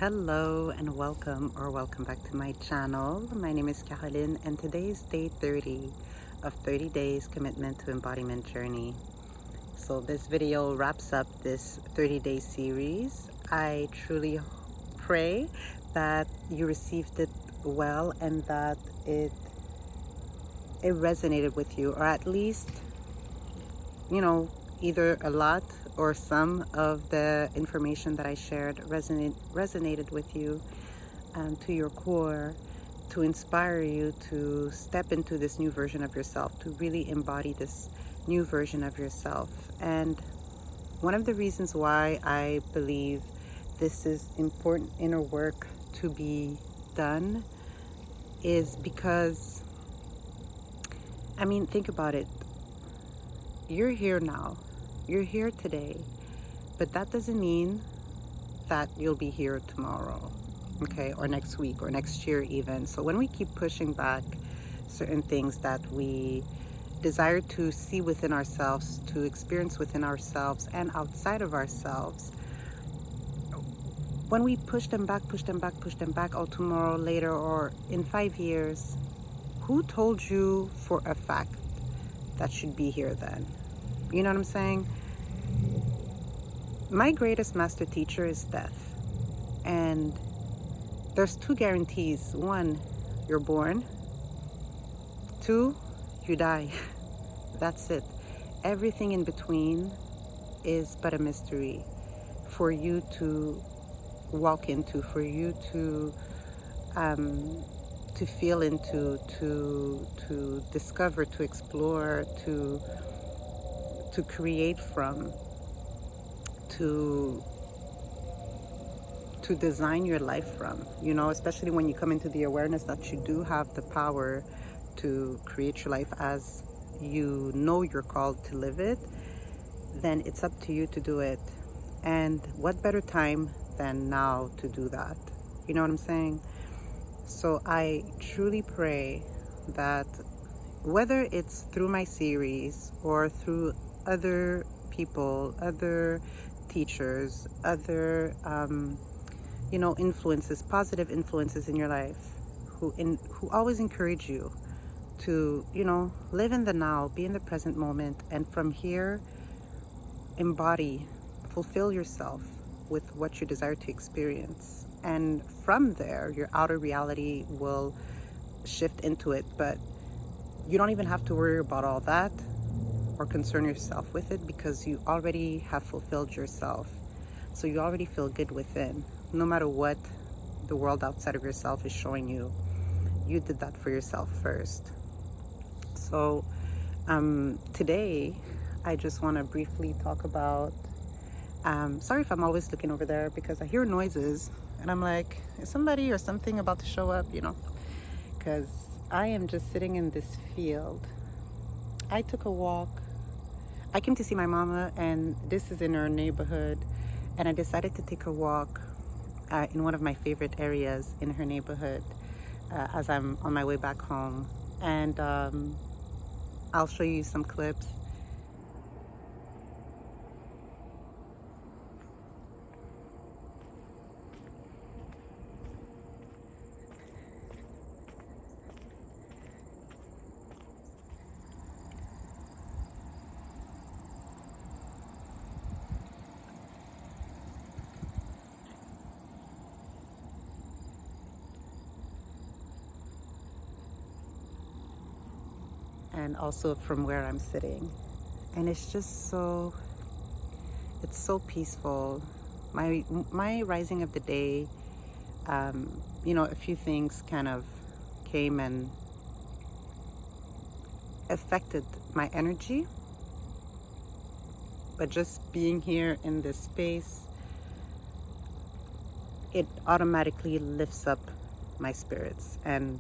Hello and welcome back to my channel. My name is Caroline and today is day 30 of 30 days commitment to embodiment journey. So this video wraps up this 30-day series. I truly pray that you received it well and that it resonated with you, or at least, either a lot or some of the information that I shared resonated with you to your core, to inspire you to step into this new version of yourself, to really embody this new version of yourself. And one of the reasons why I believe this is important inner work to be done is because, think about it. You're here now. You're here today, but that doesn't mean that you'll be here tomorrow, okay, or next week or next year even. So when we keep pushing back certain things that we desire to see within ourselves, to experience within ourselves and outside of ourselves, when we push them back, oh, tomorrow, later, or in 5 years, who told you for a fact that should be here then? You know what I'm saying? My greatest master teacher is death. And there's 2 guarantees. 1, you're born. 2, you die. That's it. Everything in between is but a mystery for you to walk into, for you to feel into, to discover, to explore, to create from, to design your life from, especially when you come into the awareness that you do have the power to create your life as you know you're called to live it. Then it's up to you to do it. And what better time than now to do that? You know what I'm saying? So I truly pray that whether it's through my series or through other people, other teachers, other influences, positive influences in your life, who always encourage you to live in the now, be in the present moment, and from here embody, fulfill yourself with what you desire to experience. And from there your outer reality will shift into it, but you don't even have to worry about all that or concern yourself with it, because you already have fulfilled yourself. So you already feel good within, no matter what the world outside of yourself is showing you. You did that for yourself first. So today I just want to briefly talk about, sorry if I'm always looking over there because I hear noises and I'm like, is somebody or something about to show up, because I am just sitting in this field. I took a walk. I came to see my mama, and this is in her neighborhood, and I decided to take a walk in one of my favorite areas in her neighborhood as I'm on my way back home. And I'll show you some clips. And also from where I'm sitting, and it's just so peaceful. My rising of the day, a few things kind of came and affected my energy, but just being here in this space, it automatically lifts up my spirits, and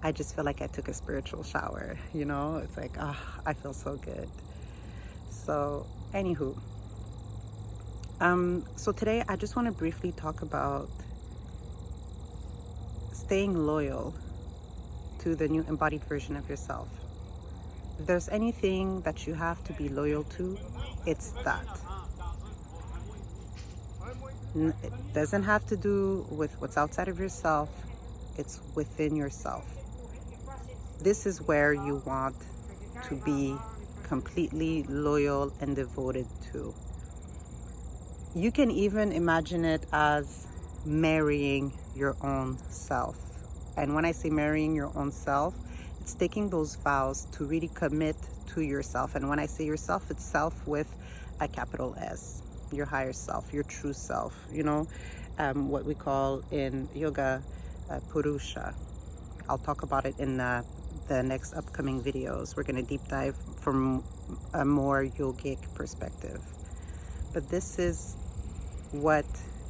I just feel like I took a spiritual shower, It's like, I feel so good. So, anywho, so today I just want to briefly talk about staying loyal to the new embodied version of yourself. If there's anything that you have to be loyal to, it's that. It doesn't have to do with what's outside of yourself. It's within yourself. This is where you want to be completely loyal and devoted to. You can even imagine it as marrying your own self. And when I say marrying your own self, it's taking those vows to really commit to yourself. And when I say yourself, it's self with a capital S, your higher self, your true self, what we call in yoga, Purusha. I'll talk about it in the next upcoming videos. We're going to deep dive from a more yogic perspective. But this is what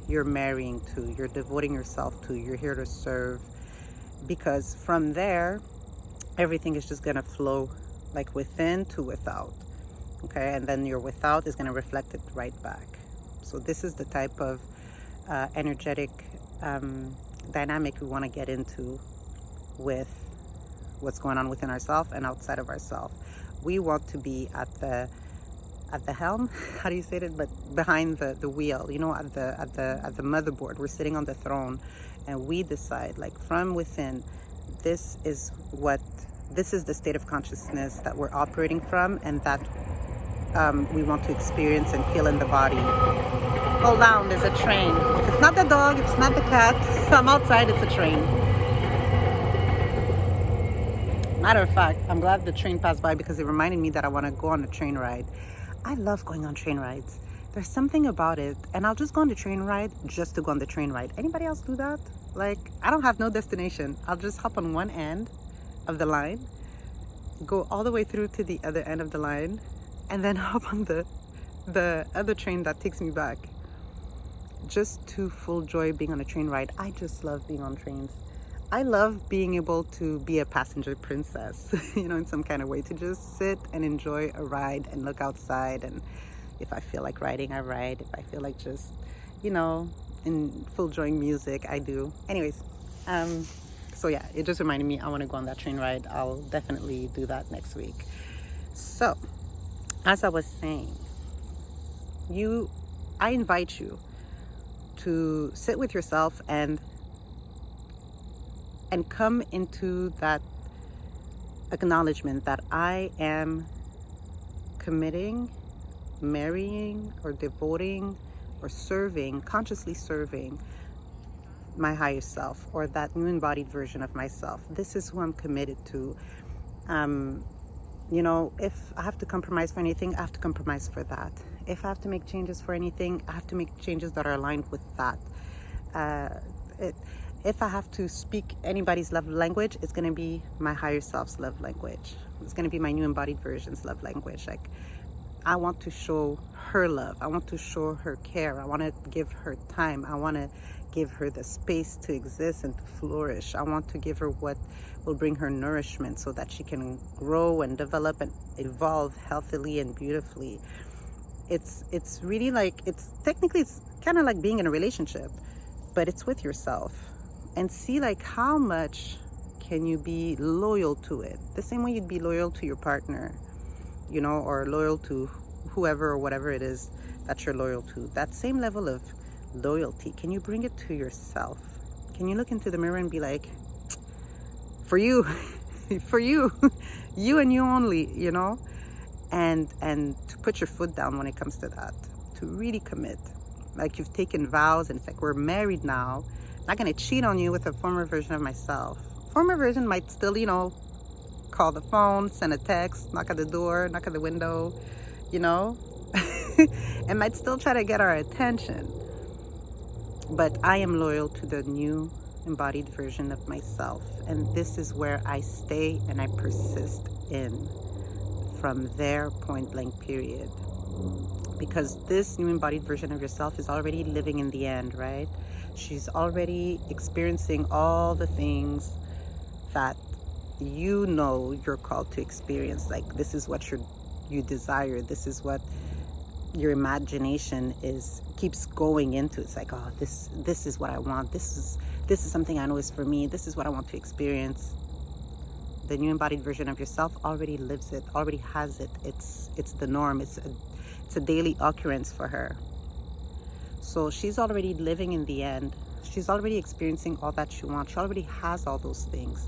you're marrying to, you're devoting yourself to, you're here to serve, because from there, everything is just going to flow like within to without. Okay, and then your without is going to reflect it right back. So this is the type of energetic dynamic we want to get into with what's going on within ourselves and outside of ourselves. We want to be at the helm, how do you say it, but behind the wheel, at the motherboard. We're sitting on the throne, and we decide, like, from within, this is the state of consciousness that we're operating from, and that we want to experience and feel in the body. Hold on, there's a train. If it's not the dog, if it's not the cat, I'm outside, it's a train. Matter of fact, I'm glad the train passed by, because it reminded me that I want to go on a train ride. I love going on train rides. There's something about it, and I'll just go on the train ride just to go on the train ride. Anybody else do that? Like, I don't have no destination. I'll just hop on one end of the line, go all the way through to the other end of the line, and then hop on the other train that takes me back. Just to full joy being on a train ride. I just love being on trains. I love being able to be a passenger princess, in some kind of way, to just sit and enjoy a ride and look outside. And if I feel like riding, I ride. If I feel like just, in full enjoying music, I do. Anyways, so yeah, it just reminded me I want to go on that train ride. I'll definitely do that next week. So, as I was saying, I invite you to sit with yourself and come into that acknowledgement that I am committing, marrying, or devoting, or serving, consciously serving my higher self, or that new embodied version of myself. This is who I'm committed to. If I have to compromise for anything, I have to compromise for that. If I have to make changes for anything, I have to make changes that are aligned with that. If I have to speak anybody's love language, it's going to be my higher self's love language. It's going to be my new embodied version's love language. Like, I want to show her love. I want to show her care. I want to give her time. I want to give her the space to exist and to flourish. I want to give her what will bring her nourishment so that she can grow and develop and evolve healthily and beautifully. It's really like, it's kind of like being in a relationship, but it's with yourself. And see, like, how much can you be loyal to it? The same way you'd be loyal to your partner, or loyal to whoever or whatever it is that you're loyal to. That same level of loyalty, can you bring it to yourself? Can you look into the mirror and be like, for you, for you, you and you only, and to put your foot down when it comes to that, to really commit. Like, you've taken vows, and it's like, we're married now. I'm not going to cheat on you with a former version of myself. Former version might still, call the phone, send a text, knock at the door, knock at the window, and might still try to get our attention. But I am loyal to the new embodied version of myself. And this is where I stay and I persist in from there, point blank period. Because this new embodied version of yourself is already living in the end, right? She's already experiencing all the things that you're called to experience. Like, this is what you desire. This is what your imagination keeps going into. It's like, oh, this is what I want. This is something I know is for me. This is what I want to experience. The new embodied version of yourself already lives it, already has it. It's the norm. It's a daily occurrence for her. So she's already living in the end. She's already experiencing all that she wants. She already has all those things.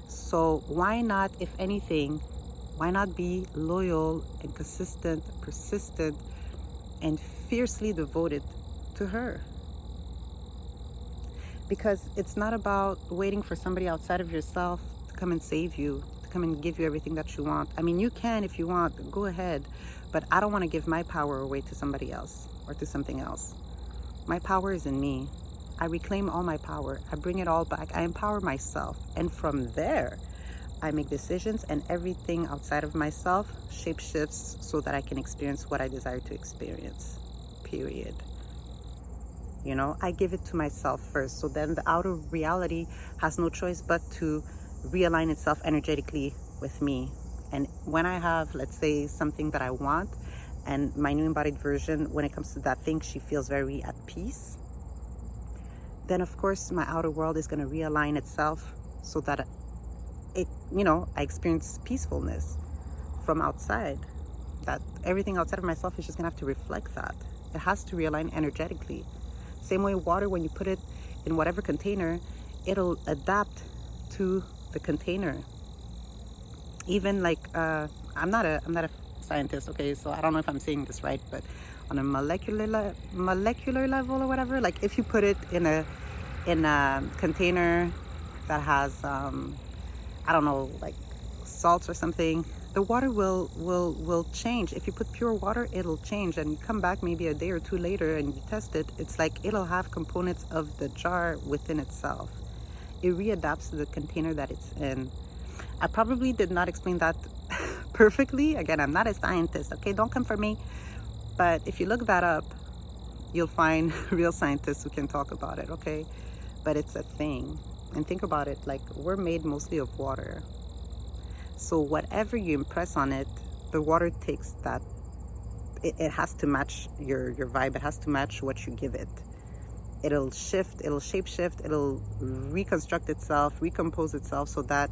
So why not, if anything, why not be loyal and consistent, persistent, and fiercely devoted to her? Because it's not about waiting for somebody outside of yourself to come and save you, to come and give you everything that you want. I mean, you can if you want, go ahead. But I don't want to give my power away to somebody else or to something else. My power is in me. I reclaim all my power. I bring it all back. I empower myself. And from there, I make decisions, and everything outside of myself shape shifts so that I can experience what I desire to experience. Period. You know, I give it to myself first. So then the outer reality has no choice but to realign itself energetically with me. And when I have, let's say, something that I want, and my new embodied version, when it comes to that thing, she feels very at peace, then of course my outer world is going to realign itself so that it, you know, I experience peacefulness from outside. That everything outside of myself is just going to have to reflect that. It has to realign energetically. Same way water, when you put it in whatever container, it'll adapt to the container. Even like, I'm not a scientist, okay, so I don't know if I'm saying this right, but on a molecular level or whatever, like if you put it in a container that has I don't know, like salts or something, the water will change. If you put pure water, it'll change, and you come back maybe a day or two later and you test it, it's like it'll have components of the jar within itself. It readapts to the container that it's in. I probably did not explain that perfectly. Again, I'm not a scientist, okay? Don't come for me. But if you look that up, you'll find real scientists who can talk about it, okay? But it's a thing. And think about it, like we're made mostly of water. So whatever you impress on it, the water takes that. It has to match your vibe. It has to match what you give it. It'll shift, it'll shape shift, it'll reconstruct itself, recompose itself so that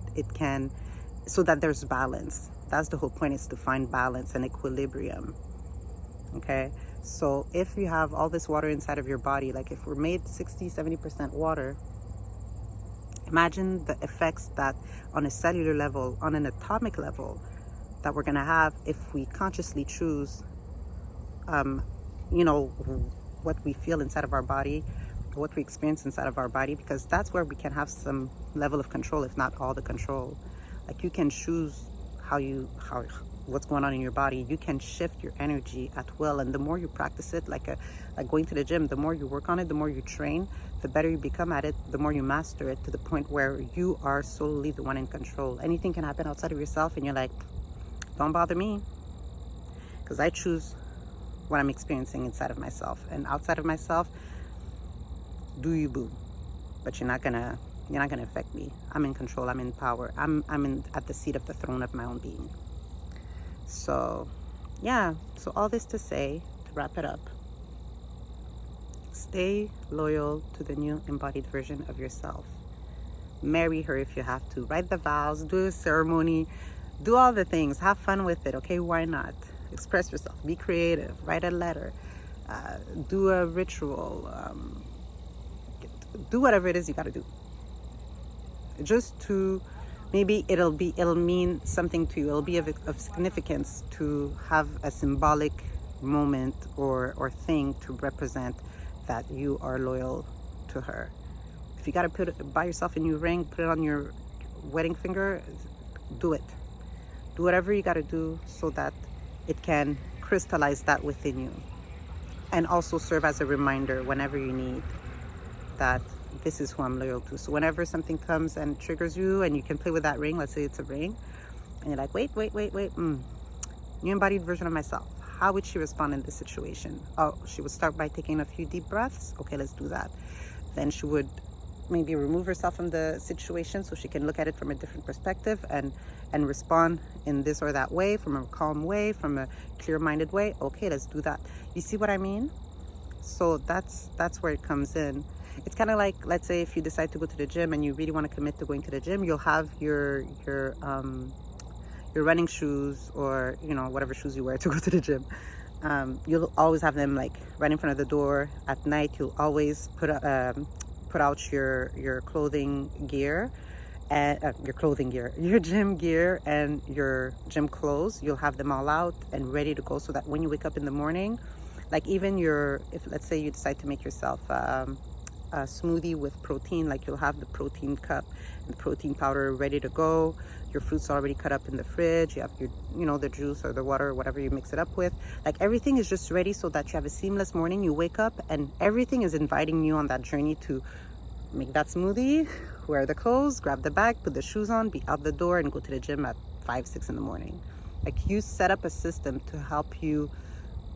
there's balance. That's the whole point, is to find balance and equilibrium. Okay? So if you have all this water inside of your body, like if we're made 60-70% water, imagine the effects that on a cellular level, on an atomic level, that we're gonna have if we consciously choose, you know, what we feel inside of our body, what we experience inside of our body, because that's where we can have some level of control, if not all the control. Like you can choose what's going on in your body. You can shift your energy at will, and the more you practice it, like going to the gym, the more you work on it, the more you train, the better you become at it, the more you master it, to the point where you are solely the one in control. Anything can happen outside of yourself and you're like, don't bother me, because I choose what I'm experiencing inside of myself. And outside of myself, do you boo, but you're not gonna affect me. I'm in control, I'm in power, I'm at the seat of the throne of my own being. So yeah, so all this to say, to wrap it up, stay loyal to the new embodied version of yourself. Marry her if you have to. Write the vows, do a ceremony, do all the things, have fun with it, okay? Why not? Express yourself, be creative, write a letter, do a ritual, do whatever it is you got to do, just to, maybe it'll mean something to you. It'll be of significance to have a symbolic moment or thing to represent that you are loyal to her. If you got to buy yourself a new ring, put it on your wedding finger, do it. Do whatever you got to do so that it can crystallize that within you, and also serve as a reminder whenever you need that this is who I'm loyal to. So whenever something comes and triggers you and you can play with that ring, let's say it's a ring, and you're like, wait, new embodied version of myself, how would she respond in this situation? Oh, she would start by taking a few deep breaths. Okay, let's do that. Then she would maybe remove herself from the situation so she can look at it from a different perspective and respond in this or that way, from a calm way, from a clear-minded way. Okay, let's do that. You see what I mean? So that's where it comes in. It's kind of like, let's say if you decide to go to the gym and you really want to commit to going to the gym, you'll have your running shoes, or, you know, whatever shoes you wear to go to the gym. You'll always have them like right in front of the door. At night, you'll always put out your clothing gear, and your gym gear and your gym clothes. You'll have them all out and ready to go, so that when you wake up in the morning, like even if let's say you decide to make yourself a smoothie with protein, like you'll have the protein cup and the protein powder ready to go. Your fruits already cut up in the fridge. You have your, the juice or the water or whatever you mix it up with. Like everything is just ready so that you have a seamless morning. You wake up and everything is inviting you on that journey to make that smoothie, wear the clothes, grab the bag, put the shoes on, be out the door, and go to the gym at 5, 6 in the morning. Like you set up a system to help you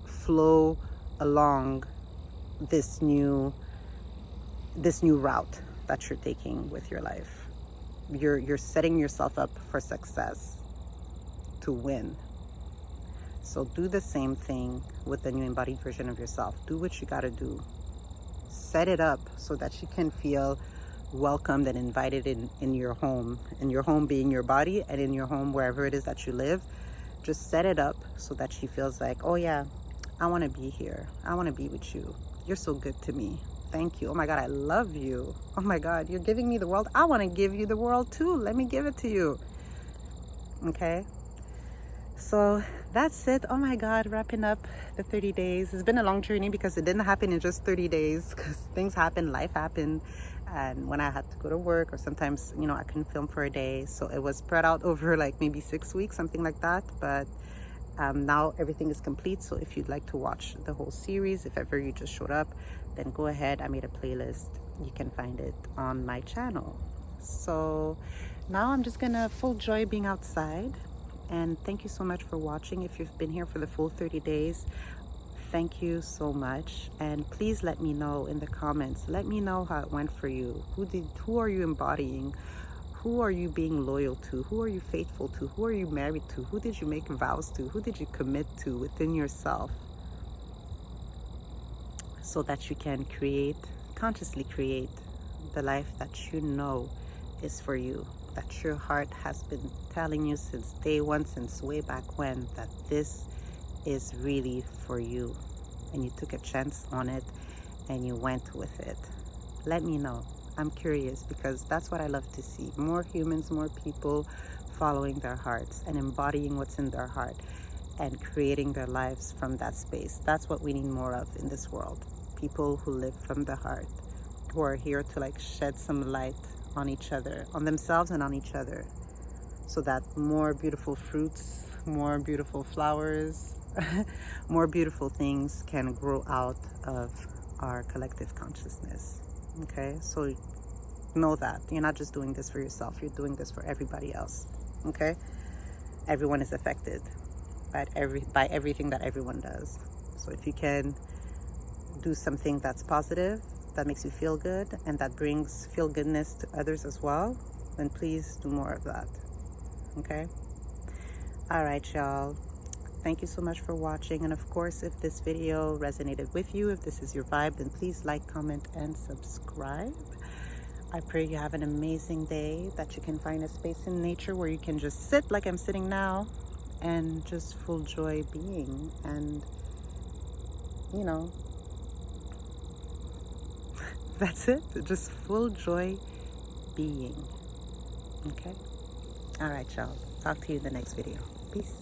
flow along this new route that you're taking with your life. You're setting yourself up for success, to win. So do the same thing with the new embodied version of yourself. Do what you got to do. Set it up so that you can feel welcomed and invited in your home. In your home being your body, and in your home wherever it is that you live. Just set it up so that she feels like, oh yeah, I want to be here. I want to be with you. You're so good to me. Thank you. Oh my God, I love you. Oh my God, you're giving me the world. I want to give you the world too. Let me give it to you. Okay. So that's it. Oh my God, wrapping up the 30 days. It's been a long journey because it didn't happen in just 30 days, because things happen, life happened. And when I had to go to work, or sometimes, I couldn't film for a day. So it was spread out over like maybe 6 weeks, something like that. But now everything is complete. So if you'd like to watch the whole series, if ever you just showed up, then go ahead. I made a playlist. You can find it on my channel. So now I'm just gonna full joy being outside. And thank you so much for watching. If you've been here for the full 30 days, thank you so much. And please let me know in the comments. Let me know how it went for you. Who are you embodying? Who are you being loyal to? Who are you faithful to? Who are you married to? Who did you make vows to? Who did you commit to within yourself? So that you can consciously create the life that you know is for you. That your heart has been telling you since day one, since way back when, that this is really for you. And you took a chance on it and you went with it. Let me know. I'm curious, because that's what I love to see. More humans, more people following their hearts and embodying what's in their heart and creating their lives from that space. That's what we need more of in this world. People who live from the heart, who are here to like shed some light on each other, on themselves and on each other, so that more beautiful fruits, more beautiful flowers, more beautiful things can grow out of our collective consciousness. Okay, so know that you're not just doing this for yourself, you're doing this for everybody else. Okay, everyone is affected by everything that everyone does. So if you can do something that's positive, that makes you feel good, and that brings feel goodness to others as well, then please do more of that. Okay. All right, y'all, thank you so much for watching. And of course, if this video resonated with you, if this is your vibe, then please like, comment, and subscribe. I pray you have an amazing day, that you can find a space in nature where you can just sit like I'm sitting now and just full joy being. And that's it. Just full joy being. Okay? All right, y'all. Talk to you in the next video. Peace.